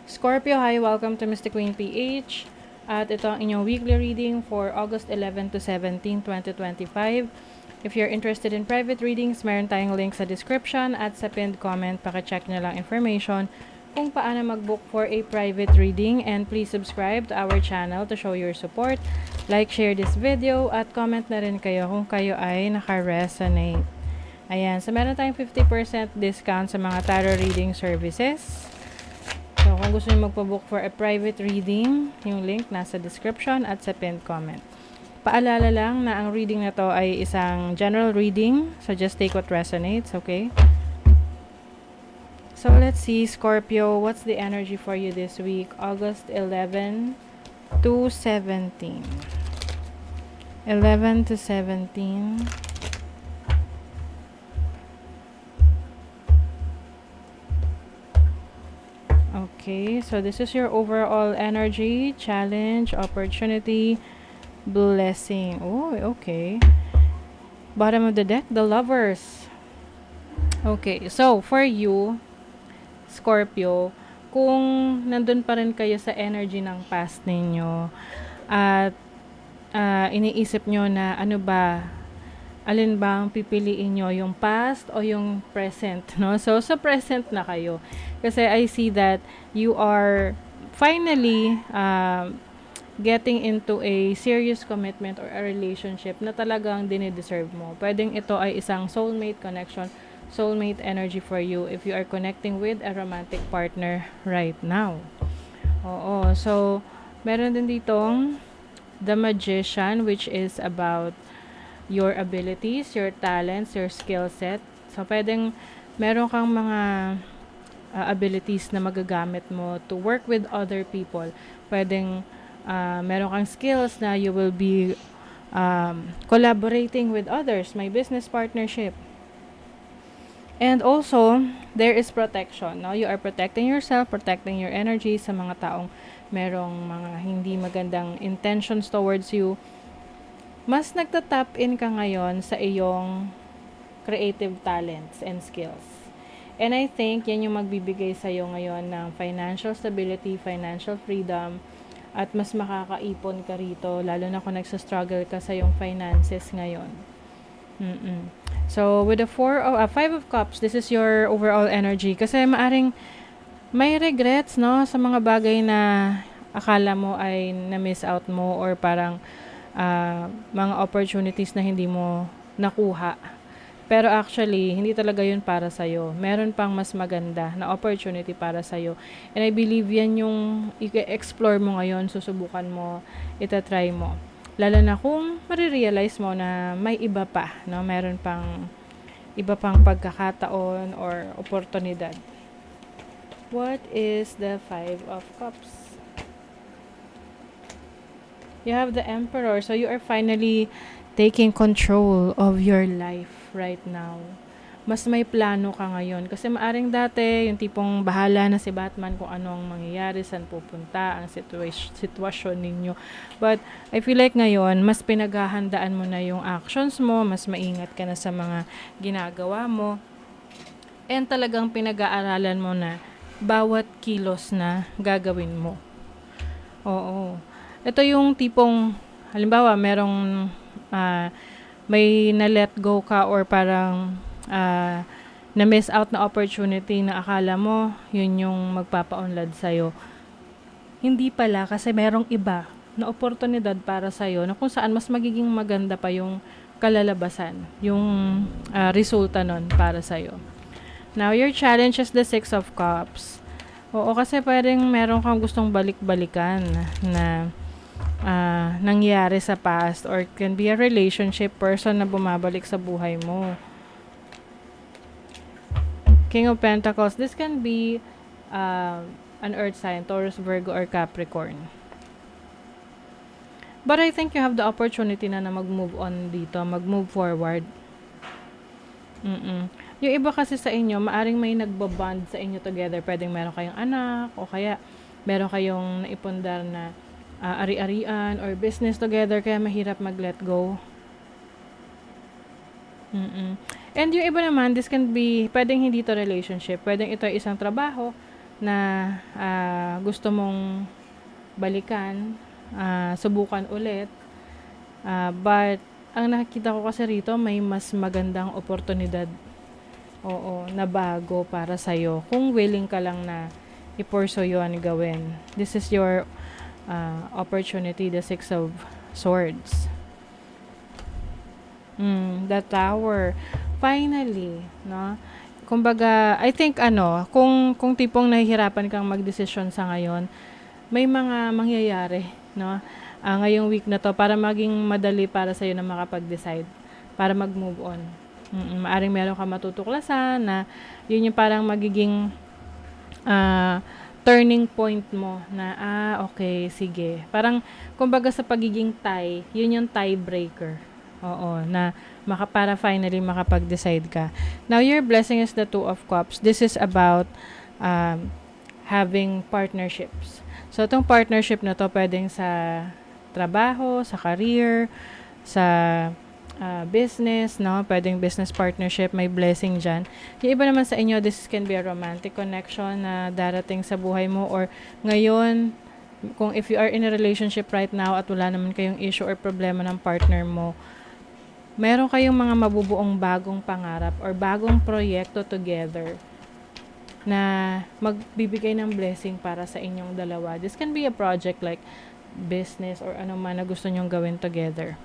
Scorpio, hi! Welcome to Mystic Queen PH. At ito ang inyong weekly reading for August 11 to 17, 2025. If you're interested in private readings, meron tayong link sa description at sa pinned comment. Paka-check nyo lang information kung paano mag-book for a private reading. And please subscribe to our channel to show your support. Like, share this video at comment na rin kayo kung kayo ay naka-resonate. Ayan, so meron tayong 50% discount sa mga tarot reading services. So, kung gusto niyo magpa-book for a private reading, yung link nasa description at sa pinned comment. Paalala lang na ang reading na to ay isang general reading. So, just take what resonates, okay? So, let's see, Scorpio, what's the energy for you this week? August 11 to 17. 11 to 17. Okay, so this is your overall energy, challenge, opportunity, blessing. Oh, okay. Bottom of the deck, the Lovers. Okay, so for you, Scorpio, kung nandun pa rin kayo sa energy ng past ninyo at iniisip nyo na ano ba, alin ba ang pipiliin nyo, yung past o yung present, no? So, sa present na kayo. Kasi I see that you are finally getting into a serious commitment or a relationship na talagang dinideserve mo. Pwedeng ito ay isang soulmate connection, soulmate energy for you if you are connecting with a romantic partner right now. Oo, so meron din ditong the Magician, which is about your abilities, your talents, your skill set. So, pwedeng meron kang mga abilities na magagamit mo to work with other people. Pwedeng meron kang skills na you will be collaborating with others, may business partnership. And also, there is protection. No? You are protecting yourself, protecting your energy sa mga taong merong mga hindi magandang intentions towards you. Mas nagtatap in ka ngayon sa iyong creative talents and skills. And I think yan yung magbibigay sa'yo ngayon ng financial stability, financial freedom, at mas makakaipon ka rito, lalo na kung nagsastruggle ka sa iyong finances ngayon. So, with the 5 of Cups, this is your overall energy. Kasi maaring may regrets, no, sa mga bagay na akala mo ay na-miss out mo or parang mga opportunities na hindi mo nakuha. Pero actually, hindi talaga yun para sa'yo. Meron pang mas maganda na opportunity para sa'yo. And I believe yan yung i-explore mo ngayon, susubukan mo, itatry mo. Lalo na kung marirealize mo na may iba pa, no? Meron pang iba pang pagkakataon or oportunidad. What is the 5 of Cups? You have the Emperor. So, you are finally taking control of your life right now. Mas may plano ka ngayon. Kasi maaring dati, yung tipong bahala na si Batman kung ano ang mangyayari, saan pupunta, ang sitwasyon ninyo. But, I feel like ngayon, mas pinaghahandaan mo na yung actions mo, mas maingat ka na sa mga ginagawa mo. And talagang pinag-aaralan mo na bawat kilos na gagawin mo. Oo. Ito yung tipong, halimbawa, merong may na-let go ka or parang na-miss out na opportunity na akala mo, yun yung magpapaunlad sa'yo. Hindi pala, kasi merong iba na oportunidad para sa'yo na kung saan mas magiging maganda pa yung kalalabasan, yung resulta nun para sa'yo. Now, your challenge is the 6 of Cups. Oo, kasi pwedeng meron kang gustong balik-balikan na nangyari sa past or can be a relationship person na bumabalik sa buhay mo. King of Pentacles, this can be an earth sign, Taurus, Virgo, or Capricorn. But I think you have the opportunity na mag-move on dito, mag-move forward. Yung iba kasi sa inyo, maaring may nagbabond sa inyo together. Pwedeng meron kayong anak o kaya meron kayong naipundar na ari-arian or business together kaya mahirap mag-let go. And yung iba naman, this can be, pwedeng hindi to relationship. Pwedeng ito ay isang trabaho na gusto mong balikan, subukan ulit. But, ang nakikita ko kasi rito, may mas magandang oportunidad, oo, na bago para sa'yo. Kung willing ka lang na i-pursue yun, gawin. This is your opportunity, the Six of Swords. The Tower. Finally, no? Kumbaga, I think kung tipong nahihirapan kang magdesisyon sa ngayon, may mga mangyayari, no? Ngayong week na to para maging madali para sa'yo na makapag-decide, para mag-move on. Maaring meron ka matutuklasan na yun yung parang magiging turning point mo na, okay, sige. Parang, kumbaga sa pagiging tie, yun yung tiebreaker. Oo, na para finally makapag-decide ka. Now, your blessing is the Two of Cups. This is about having partnerships. So, itong partnership na to, pwedeng sa trabaho, sa career, sa business, no? Pwedeng business partnership, may blessing dyan. Yung iba naman sa inyo, this can be a romantic connection na darating sa buhay mo, or ngayon, kung if you are in a relationship right now at wala naman kayong issue or problema ng partner mo, meron kayong mga mabubuong bagong pangarap or bagong proyekto together na magbibigay ng blessing para sa inyong dalawa. This can be a project like business or ano man na gusto nyong gawin together.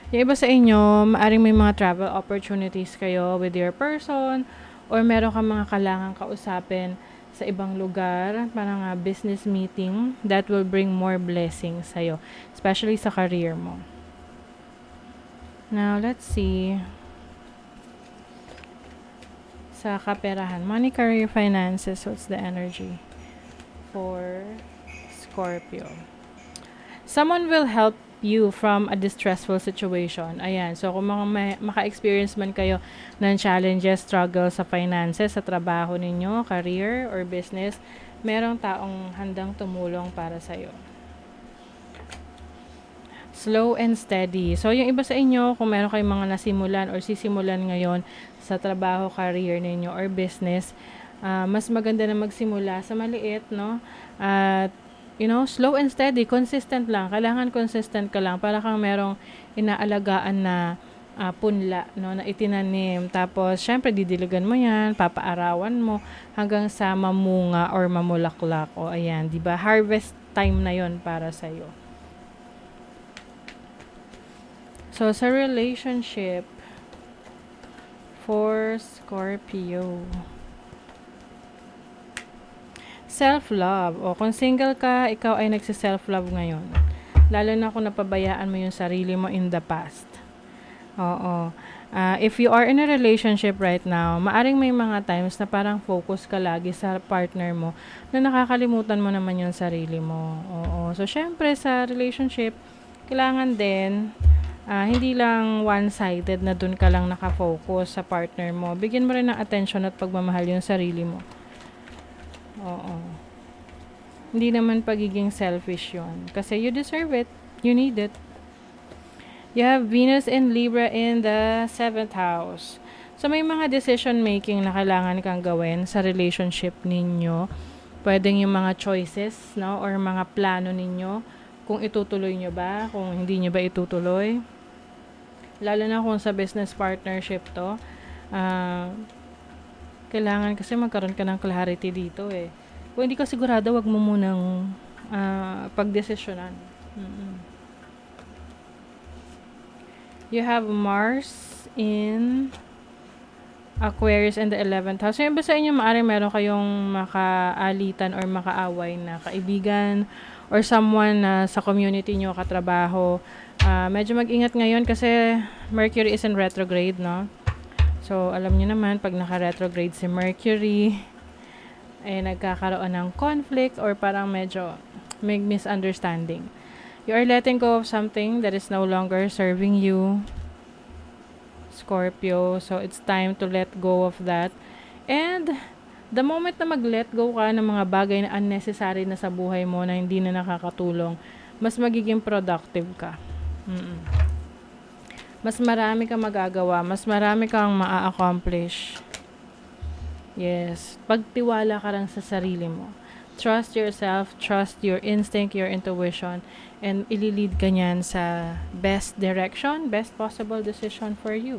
Yung iba sa inyo, maaring may mga travel opportunities kayo with your person, or meron kang mga kailangang kausapin sa ibang lugar, parang business meeting that will bring more blessings sa'yo, especially sa career mo. Now, let's see. Sa kaperahan, money, career, finances, what's the energy for Scorpio? Someone will help you from a distressful situation. Ayan. So, kung maka-experience man kayo ng challenges, struggles sa finances, sa trabaho ninyo, career, or business, merong taong handang tumulong para sa'yo. Slow and steady. So, yung iba sa inyo, kung meron kayong mga nasimulan or sisimulan ngayon sa trabaho, career ninyo, or business, mas maganda na magsimula sa maliit, no? At slow and steady, consistent lang. Kailangan consistent ka lang para kang merong inaalagaan na punla, no, na itinanim. Tapos, syempre, didiligan mo yan, papaarawan mo, hanggang sa mamunga or mamulaklak. O, ayan, di ba? Harvest time na yon para sa'yo. So, sa relationship for Scorpio, self-love. O, kung single ka, ikaw ay nagsi-self-love ngayon. Lalo na kung napabayaan mo yung sarili mo in the past. Oo. If you are in a relationship right now, maaring may mga times na parang focus ka lagi sa partner mo na nakakalimutan mo naman yung sarili mo. Oo. So, syempre, sa relationship, kailangan din, hindi lang one-sided na dun ka lang nakafocus sa partner mo. Bigyan mo rin ng attention at pagmamahal yung sarili mo. Oo. Hindi naman pagiging selfish yun. Kasi you deserve it. You need it. You have Venus and Libra in the 7th house. So, may mga decision making na kailangan kang gawin sa relationship ninyo. Pwedeng yung mga choices, no? Or mga plano ninyo. Kung itutuloy nyo ba, kung hindi nyo ba itutuloy. Lalo na kung sa business partnership to. Kailangan kasi magkaroon ka ng clarity dito eh. Kung hindi ka sigurado, wag mo munang pagdesisyonan. You have Mars in Aquarius in the 11th house. So, yung ba sa inyo, maaaring meron kayong makaalitan or makaaway na kaibigan or someone na sa community nyo, katrabaho. Medyo mag-ingat ngayon kasi Mercury is in retrograde, no? So, alam niyo naman, pag naka-retrograde si Mercury, nagkakaroon ng conflict or parang medyo may misunderstanding. You are letting go of something that is no longer serving you, Scorpio. So, it's time to let go of that. And, the moment na mag-let go ka ng mga bagay na unnecessary na sa buhay mo na hindi na nakakatulong, mas magiging productive ka. Mas marami kang magagawa, mas marami kang maa-accomplish. Yes, pagtiwala ka lang sa sarili mo. Trust yourself, trust your instinct, your intuition, and ililid ka niyan sa best direction, best possible decision for you.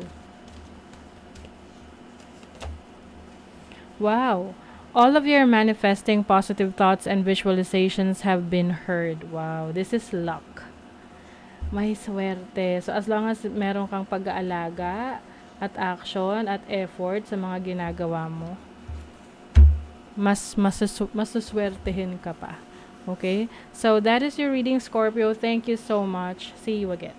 Wow. All of your manifesting positive thoughts and visualizations have been heard. Wow, this is luck. May swerte. So as long as meron kang pag-aalaga at action at effort sa mga ginagawa mo, masuswertehin ka pa. Okay? So that is your reading, Scorpio. Thank you so much. See you again.